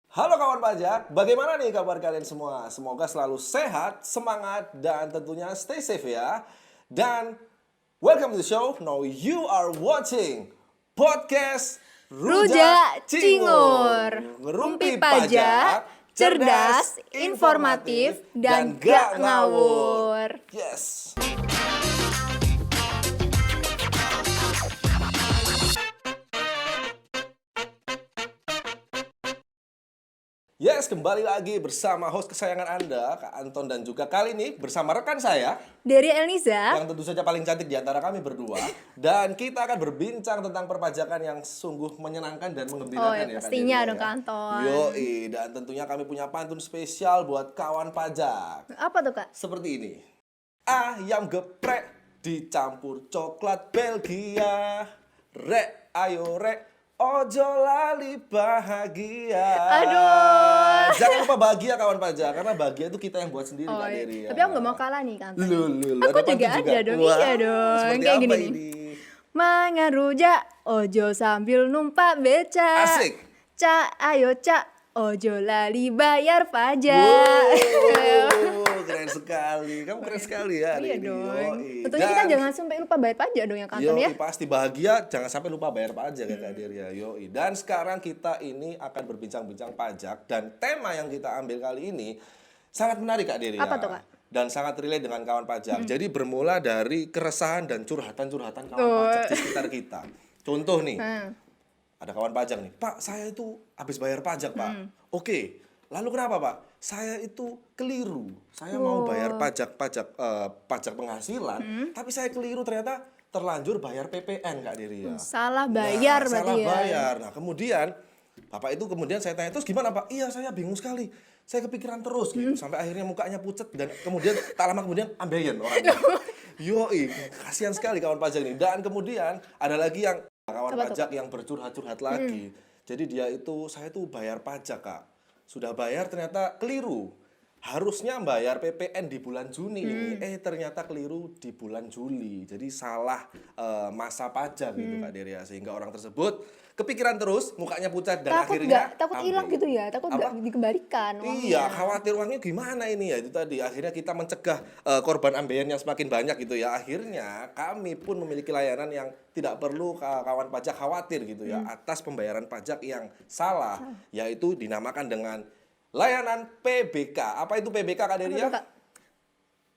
Halo kawan pajak, bagaimana nih kabar kalian semua? Semoga selalu sehat, semangat, dan tentunya stay safe ya. Dan welcome to the show. Now you are watching podcast Rujak Cingur, Ngerumpi Rumpi Pajak, cerdas, informatif, dan gak ngawur. Yes. Yes, kembali lagi bersama host kesayangan Anda, Kak Anton, dan juga kali ini bersama rekan saya Dari Elniza, yang tentu saja paling cantik di antara kami berdua. Dan kita akan berbincang tentang perpajakan yang sungguh menyenangkan dan menggembirakan ya Kak pastinya Delia, dong ya. Kak Anton. Yoi, dan tentunya kami punya pantun spesial buat kawan pajak. Apa tuh Kak? Seperti ini. Ayam geprek dicampur coklat Belgia. Rek, ayo rek, ojo lali bahagia. Aduh. Jangan lupa bahagia kawan pajak, karena bahagia itu kita yang buat sendiri Kak Delia. Tapi aku gak mau kalah nih Kak Anton. ada Aku pantun juga ada dong, iya dong. Seperti Kayak apa gini ini? nih. Mangan rujak, ojo sambil numpak beca. Asik. Cak, ayo cak, ojo lali bayar pajak. Wow, keren sekali. Kamu keren sekali ya hari Iya ini. dong. Yoi. Tentunya kita jangan sampai lupa bayar pajak dong ya Kak Anton ya. Pasti bahagia, jangan sampai lupa bayar pajak ya Kak Delia. Yoi. Dan sekarang kita ini akan berbincang-bincang pajak, dan tema yang kita ambil kali ini sangat menarik Kak Delia. Apa tuh, Kak? Dan sangat relate dengan kawan pajak. Jadi bermula dari keresahan dan curhatan-curhatan kawan pajak di sekitar kita. Contoh nih, ada kawan pajak nih, Pak, saya itu habis bayar pajak, Pak. Oke, lalu kenapa, Pak? Saya itu keliru. Saya mau bayar pajak penghasilan, tapi saya keliru, ternyata terlanjur bayar PPN, Kak Delia. Salah bayar berarti Salah ya. bayar. Nah, kemudian Bapak itu kemudian saya tanya, terus gimana Pak? Iya, saya bingung sekali. Saya kepikiran terus gitu. Sampai akhirnya mukanya pucet, dan kemudian tak lama kemudian ambeien orangnya. Yoi, kasihan sekali kawan pajak ini. Dan kemudian ada lagi yang kawan pajak yang bercurhat-curhat lagi. Jadi dia itu, saya tuh bayar pajak Kak. Sudah bayar ternyata keliru. Harusnya bayar PPN di bulan Juni ini, ternyata keliru di bulan Juli. Jadi salah masa pajak gitu Kak Deria, sehingga orang tersebut kepikiran terus, mukanya pucat, dan akhirnya Takut hilang gitu ya, takut nggak dikembalikan uangnya. Iya, khawatir uangnya gimana ini ya, itu tadi. Akhirnya kita mencegah korban ambeien yang semakin banyak gitu ya. Akhirnya kami pun memiliki layanan yang tidak perlu kawan pajak khawatir gitu ya atas pembayaran pajak yang salah, yaitu dinamakan dengan layanan PBK. Apa itu PBK Kak Delia? Apa tuh, Kak?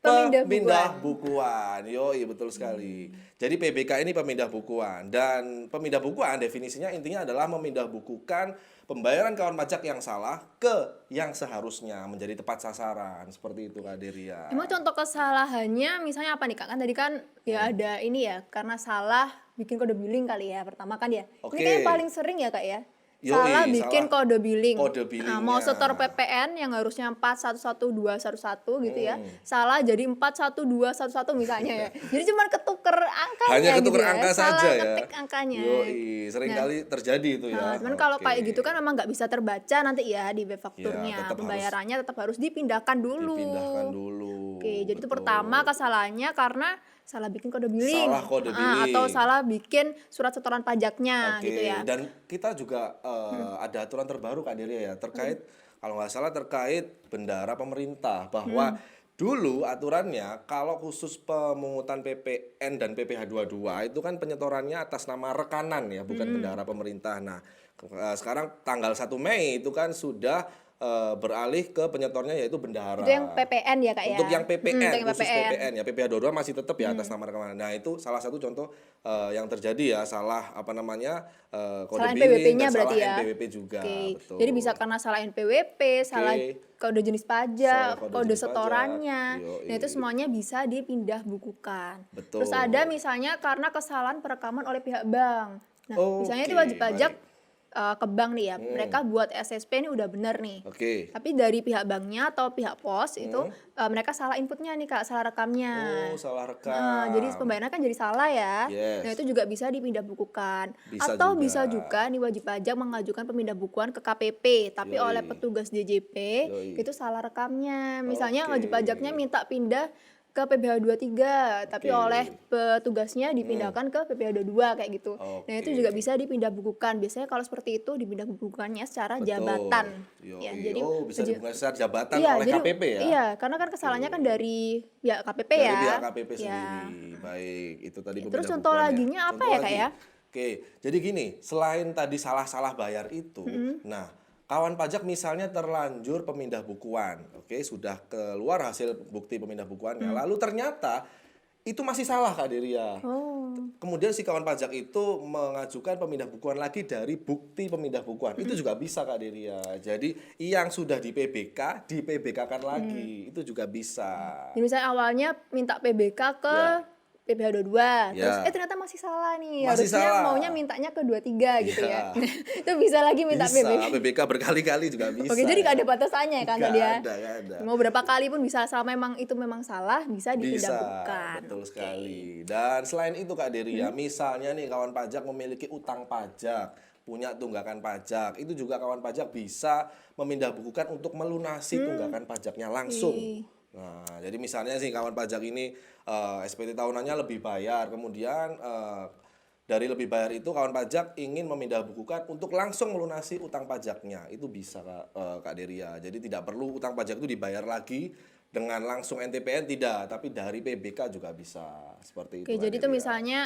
Pemindah bukuan. Yoi, betul sekali. Jadi PBK ini pemindah bukuan. Dan pemindah bukuan definisinya intinya adalah memindah bukukan pembayaran kawan pajak yang salah ke yang seharusnya, menjadi tepat sasaran. Seperti itu Kak Deria. Emang contoh kesalahannya misalnya apa nih Kak? Kan tadi kan ya ada ini ya, karena salah bikin kode billing kali ya pertama kan ya. Oke. Ini kayak paling sering ya Kak ya. Yoi, Salah bikin salah kode billing. kode billingnya. Nah, mau setor PPN yang harusnya 411211 gitu ya. Salah jadi 41211 misalnya ya. Jadi cuma ketuker angkanya Hanya gitu ketuker ya. angka Salah saja ya. ketik angkanya. Yoi, seringkali terjadi itu ya. Nah, cuman kalau Oke. kayak gitu kan memang nggak bisa terbaca nanti ya di web fakturnya. tetap Pembayarannya tetap harus dipindahkan dulu. Dipindahkan dulu. Oke, jadi itu Betul. pertama kesalahannya karena salah bikin kode billing. Salah kode billing. Atau salah bikin surat setoran pajaknya Oke, gitu ya. dan kita juga ada aturan terbaru Kak Delia ya, terkait kalau nggak salah terkait bendahara pemerintah, bahwa dulu aturannya kalau khusus pemungutan PPN dan PPh 22 itu kan penyetorannya atas nama rekanan ya, bukan bendahara pemerintah. Nah, sekarang tanggal 1 Mei itu kan sudah beralih ke penyetornya yaitu bendahara. Itu yang PPN ya Kak ya. Untuk yang PPN, Untuk yang khusus PPN ya, PPh 22 masih tetap ya atas nama rekaman. Nah, itu salah satu contoh yang terjadi ya, salah apa namanya kode Salah billing NPWP-nya dan berarti salah ya. NPWP juga. Oke. Betul. Jadi bisa karena salah NPWP, salah kode jenis pajak, Salah kode kode jenis setorannya. pajak. Yoi. Nah, itu semuanya bisa dipindah bukukan. Betul. Terus ada misalnya karena kesalahan perekaman oleh pihak bank. Nah, misalnya itu Oke, wajib pajak baik. ke bank nih ya. Mereka buat SSP ini udah bener nih. Oke. Tapi dari pihak banknya atau pihak pos itu mereka salah inputnya nih Kak, salah rekamnya. Oh, salah rekam. Nah, jadi pembayaran kan jadi salah ya. Yes. Nah, itu juga bisa dipindah bukukan. Bisa Atau juga. bisa juga nih wajib pajak mengajukan pemindah bukuan ke KPP, tapi oleh petugas DJP Yoi. itu salah rekamnya. Misalnya Oke. wajib pajaknya minta pindah ke PBH 23, tapi Oke. oleh petugasnya dipindahkan ke PBH 22 kayak gitu. Nah, itu juga Oke. bisa dipindah bukukan. Biasanya kalau seperti itu dipindah bukukannya secara Betul. jabatan. Ya, Yoi. jadi Oh, bisa dihubungkan secara jabatan iya, oleh jadi KPP ya? iya, karena kan kesalahannya kan Oke. dari pihak KPP Dari ya. pihak KPP Ya. sendiri. Baik, itu tadi Terus pemindah contoh bukuan ya. laginya apa Contoh ya, Kak lagi. ya? Oke, jadi gini, selain tadi salah-salah bayar itu, nah, kawan pajak misalnya terlanjur pemindah bukuan, oke, sudah keluar hasil bukti pemindah bukuannya, lalu ternyata itu masih salah Kak Deria. Oh. Kemudian si kawan pajak itu mengajukan pemindah bukuan lagi dari bukti pemindah bukuan. Itu juga bisa Kak Deria. Jadi yang sudah di PBK, di PBK-kan lagi. Itu juga bisa. Jadi misalnya awalnya minta PBK ke Ya. PBH 22, terus Ya. ternyata masih salah nih. Masih Harusnya salah. maunya mintanya ke 23 gitu Ya. ya. Itu bisa lagi minta Bisa, PBK. PBK berkali-kali juga bisa. Oke, jadi ya. gak ada batasannya kan Nggak tadi ya. ada, nggak ada. Mau berapa kali pun bisa, selama memang itu memang salah bisa dipindah Bisa, bukukan. betul Oke. sekali. Dan selain itu Kak Deria, misalnya nih kawan pajak memiliki utang pajak, punya tunggakan pajak, itu juga kawan pajak bisa memindah bukukan untuk melunasi tunggakan pajaknya langsung. Wih. Nah, jadi misalnya sih kawan pajak ini SPT tahunannya lebih bayar, kemudian dari lebih bayar itu kawan pajak ingin memindah bukukan untuk langsung melunasi utang pajaknya. Itu bisa Kak Deria. Jadi tidak perlu utang pajak itu dibayar lagi dengan langsung NTPN, tidak, tapi dari PBK juga bisa. Seperti itu Oke, Kak jadi itu Deria. misalnya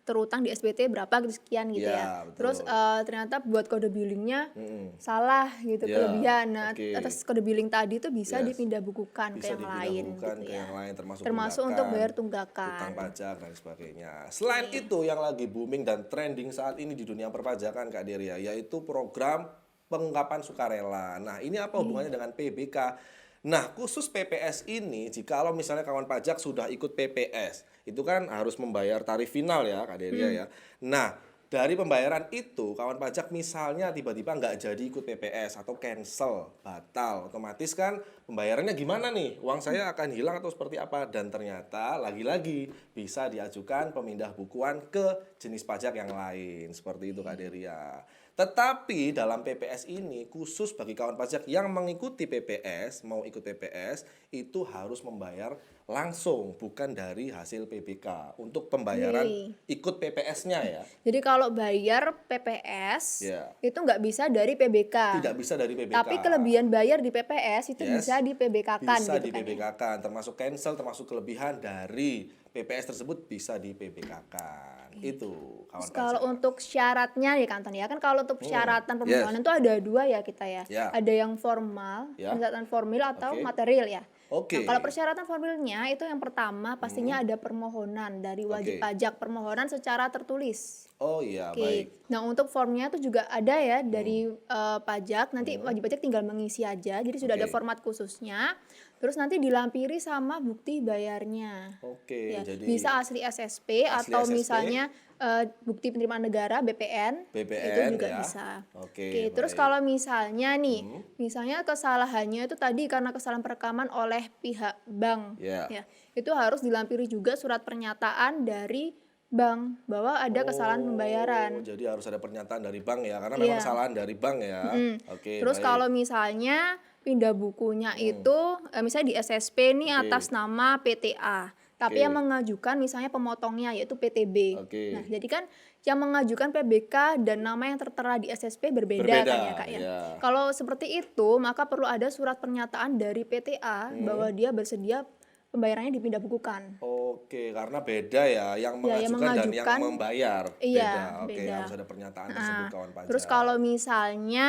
terutang di SPT berapa gitu sekian gitu Iya, ya. betul. Terus ternyata buat kode billingnya salah gitu, Iya, kelebihan. Nah, oke. atas kode billing tadi itu bisa Yes. dipindah bukukan ke Bisa yang dipindah lain bukukan gitu ke ya. yang lain, termasuk Termasuk untuk bayar tunggakan. utang pajak dan sebagainya. Selain itu yang lagi booming dan trending saat ini di dunia perpajakan Kak Deria, yaitu program pengungkapan sukarela. Nah, ini apa hubungannya dengan PBK? Nah, khusus PPS ini, jikalau misalnya kawan pajak sudah ikut PPS, itu kan harus membayar tarif final ya Kak Deria ya. Nah, dari pembayaran itu, kawan pajak misalnya tiba-tiba nggak jadi ikut PPS atau cancel, batal, otomatis kan pembayarannya gimana nih? Uang saya akan hilang atau seperti apa? Dan ternyata lagi-lagi bisa diajukan pemindah bukuan ke jenis pajak yang lain. Seperti itu Kak Deria. Tetapi dalam PPS ini khusus bagi kawan pajak yang mengikuti PPS, mau ikut PPS, itu harus membayar langsung, bukan dari hasil PBK. Untuk pembayaran Wih. ikut PPS-nya ya. Jadi kalau bayar PPS Iya. itu nggak bisa dari PBK. Tidak bisa dari PBK. Tapi kelebihan bayar di PPS itu Yes. bisa di PBK-kan Bisa gitu di kan ya. PBK-kan, termasuk cancel, termasuk kelebihan dari PPS tersebut bisa di PBK-kan. Itu kawan Terus kalau pajak. untuk syaratnya ya kan Tan ya, kan kalau untuk persyaratan Yes. permohonan itu ada dua ya kita ya. Ya. Ada yang formal, Ya. persyaratan formil atau Oke. material ya. Oke. Nah, kalau persyaratan formilnya itu yang pertama pastinya ada permohonan dari Oke. wajib pajak, permohonan secara tertulis. Oh iya, Oke. baik. Nah, untuk formnya itu juga ada ya dari pajak. Nanti wajib pajak tinggal mengisi aja. Jadi sudah ada Oke. format khususnya. Terus nanti dilampiri sama bukti bayarnya. Oke, Ya, jadi bisa asli SSP asli atau SSP. misalnya bukti penerimaan negara BPN, BPN itu juga ya. bisa. Oke, Terus baik. kalau misalnya nih, misalnya kesalahannya itu tadi karena kesalahan perekaman oleh pihak bank, Ya. ya, itu harus dilampiri juga surat pernyataan dari bank bahwa ada kesalahan pembayaran. Oh, jadi harus ada pernyataan dari bank ya, karena memang Iya. kesalahan dari bank ya. Oke, Terus baik. kalau misalnya pindah bukunya itu misalnya di SSP nih Oke. atas nama PTA, tapi Oke. yang mengajukan misalnya pemotongnya yaitu PTB. Oke. Nah, jadi kan yang mengajukan PBK dan nama yang tertera di SSP berbeda Berbeda, kan ya Kak ya. iya. Kalau seperti itu, maka perlu ada surat pernyataan dari PTA bahwa dia bersedia pembayarannya dipindah bukukan. Oke, karena beda ya, yang Ya, yang mengajukan dan yang mengajukan, membayar. iya, Beda. Oke, beda. harus ada pernyataan tersebut kawan pajak. Terus kalau misalnya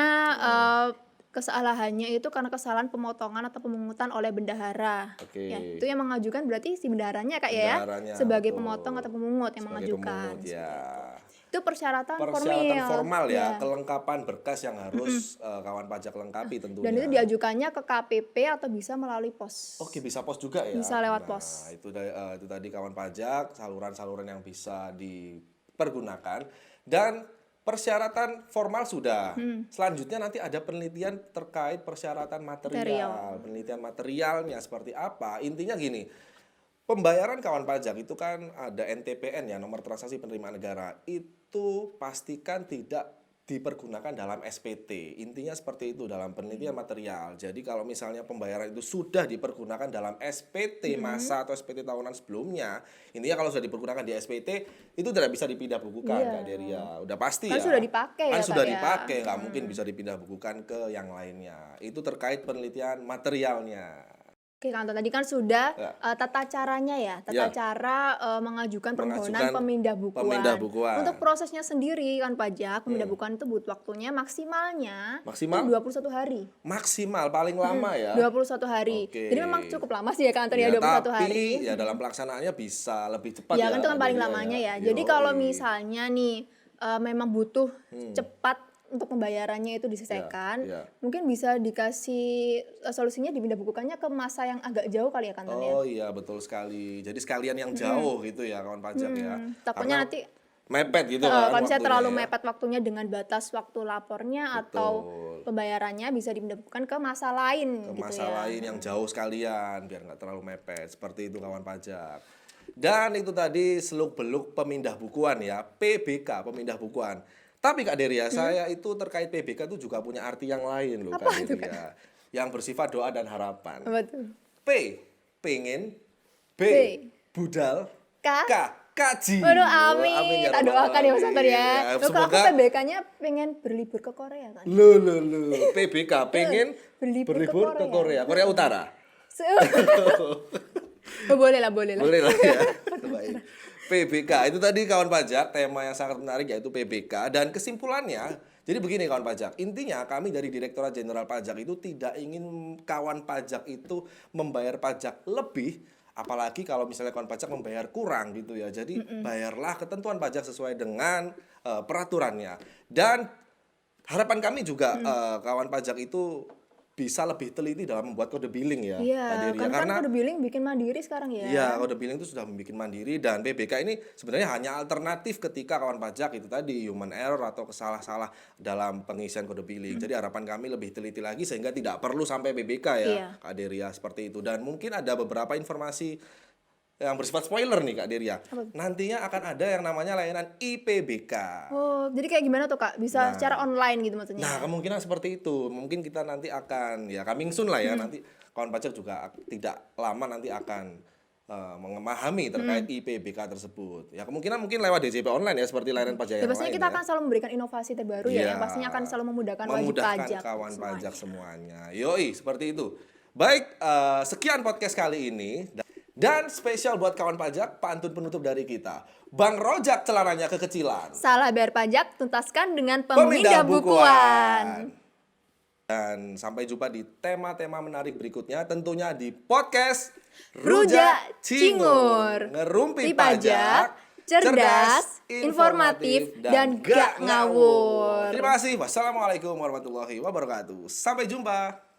kesalahannya itu karena kesalahan pemotongan atau pemungutan oleh bendahara. Oke. Ya, itu yang mengajukan berarti si bendaharanya Kak ya, Bendaharanya, sebagai betul. pemotong atau pemungut yang Sebagai mengajukan. pemungut, ya. Itu persyaratan Formal ya, Ya. kelengkapan berkas yang harus kawan pajak lengkapi tentunya. Dan itu diajukannya ke KPP atau bisa melalui pos. Oke, bisa pos juga ya. Bisa lewat Nah, pos. itu tadi kawan pajak, saluran-saluran yang bisa dipergunakan dan persyaratan formal sudah. Selanjutnya nanti ada penelitian terkait persyaratan material. Penelitian materialnya seperti apa? Intinya gini. Pembayaran kawan pajak itu kan ada NTPN ya, nomor transaksi penerimaan negara. Itu pastikan tidak dipergunakan dalam SPT. Intinya seperti itu dalam penelitian material. Jadi kalau misalnya pembayaran itu sudah dipergunakan dalam SPT masa atau SPT tahunan sebelumnya, intinya kalau sudah dipergunakan di SPT itu tidak bisa dipindah bukukan, Kak Deria. Udah pasti Kan ya. sudah dipakai kan ya, sudah Kak, ya. dipakai, nggak mungkin bisa dipindah bukukan ke yang lainnya. Itu terkait penelitian materialnya. Oke, Kak Anton, tadi kan sudah Ya. tata caranya ya, Ya. tata cara mengajukan permohonan Mengajukan pemindah bukuan. pemindah bukuan. Untuk prosesnya sendiri kan pajak, pemindah bukuan itu butuh waktunya Maksimal? itu 21 hari. Maksimal paling lama ya. 21 hari. Oke. Jadi memang cukup lama sih ya Kak Anton ya, 21 tapi hari. ya dalam pelaksanaannya bisa lebih cepat Ya ya. kan itu kan paling Deria lamanya ya. Jadi Yoi. kalau misalnya nih memang butuh cepat untuk pembayarannya itu diselesaikan, ya. mungkin bisa dikasih solusinya dipindah bukukannya ke masa yang agak jauh kali ya Kak Anton ya. Oh iya betul sekali. Jadi sekalian yang jauh gitu ya kawan pajak ya. Takutnya Karena nanti mepet gitu kan. kalau misalnya waktunya terlalu ya. mepet waktunya dengan batas waktu lapornya atau pembayarannya bisa dipindah bukukan ke masa lain Ke gitu masa ya. lain yang jauh sekalian biar nggak terlalu mepet. Seperti itu kawan pajak. Dan itu tadi seluk-beluk pemindah bukuan ya, PBK, pemindah bukuan. Tapi Kak Deria, saya itu terkait PBK itu juga punya arti yang lain loh Apa Kak itu, Deria. Yang bersifat doa dan harapan. Betul. P, pengen. B, B, budal. K, kaji. Waduh, amin. ya Kita Rabbal doakan ya Mas Anton ya. Alamin. Loh, kalau aku Semoga PBK-nya pengen berlibur ke Korea kan. lu PBK pengen Berlibur ke ke Korea, Korea Utara. Oh, boleh lah. Boleh lah ya. Baik. PBK itu tadi kawan pajak, tema yang sangat menarik yaitu PBK, dan kesimpulannya jadi begini kawan pajak, intinya kami dari Direktorat Jenderal Pajak itu tidak ingin kawan pajak itu membayar pajak lebih, apalagi kalau misalnya kawan pajak membayar kurang gitu ya. Jadi bayarlah ketentuan pajak sesuai dengan peraturannya. Dan harapan kami juga kawan pajak itu bisa lebih teliti dalam membuat kode billing ya, Iya, Kak Deria. kan kode billing bikin mandiri sekarang ya. Iya, kode billing itu sudah membuat mandiri, dan PBK ini sebenarnya hanya alternatif ketika kawan pajak itu tadi human error atau kesalah-salah dalam pengisian kode billing. Jadi harapan kami lebih teliti lagi sehingga tidak perlu sampai PBK ya, Iya. Kak Deria, seperti itu. Dan mungkin ada beberapa informasi yang bersifat spoiler nih Kak Deria. Nantinya akan ada yang namanya layanan IPBK. Oh, jadi kayak gimana tuh Kak? Bisa secara online gitu maksudnya? Nah, kemungkinan seperti itu. Mungkin kita nanti akan ya coming soon lah ya. Nanti kawan pajak juga tidak lama nanti akan memahami terkait IPBK tersebut. Ya kemungkinan mungkin lewat DJP online ya, seperti layanan pajak Ya yang pastinya lain kita ya. akan selalu memberikan inovasi terbaru ya, yang pastinya akan selalu memudahkan wajib pajak kawan semuanya. pajak semuanya. Yoi, seperti itu. Baik, sekian podcast kali ini. Dan spesial buat kawan pajak, pantun penutup dari kita. Bang Rojak celananya kekecilan. Salah bayar pajak, tuntaskan dengan pemindah bukuan. Dan sampai jumpa di tema-tema menarik berikutnya, tentunya di podcast Rujak Cingur. Ngerumpi Di pajak, cerdas, informatif, dan gak ngawur. Terima kasih. Wassalamualaikum warahmatullahi wabarakatuh. Sampai jumpa.